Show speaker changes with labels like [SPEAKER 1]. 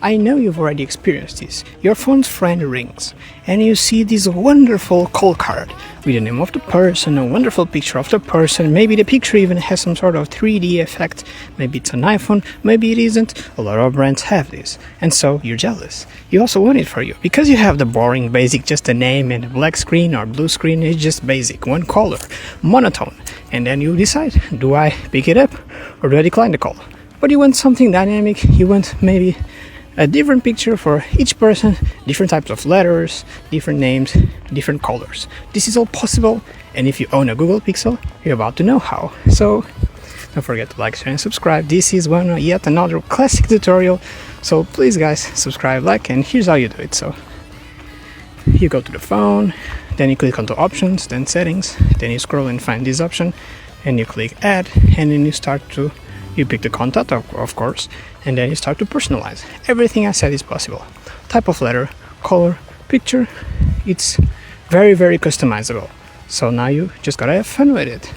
[SPEAKER 1] I know you've already experienced this. Your phone's friend rings, and you see this wonderful call card with the name of the person, a wonderful picture of the person. Maybe the picture even has some sort of 3D effect. Maybe it's an iPhone, maybe it isn't. A lot of brands have this, and so you're jealous. You also want it for you, because you have the boring basic, just a name and a black screen or blue screen. It's just basic, one color, monotone. And then you decide, do I pick it up or do I decline the call? But you want something dynamic, you want maybe a different picture for each person, different types of letters, different names, different colors. This is all possible, and if you own a Google Pixel, you're about to know how. So don't forget to like, share and subscribe. This is yet another classic tutorial, so please guys, subscribe, like, and here's how you do it. So you go to the phone, then you click onto options, then settings, then you scroll and find this option, and you click add, and then you pick the contact, of course, and then you start to personalize. Everything I said is possible. Type of letter, color, picture, it's very, very customizable. So now you just gotta have fun with it.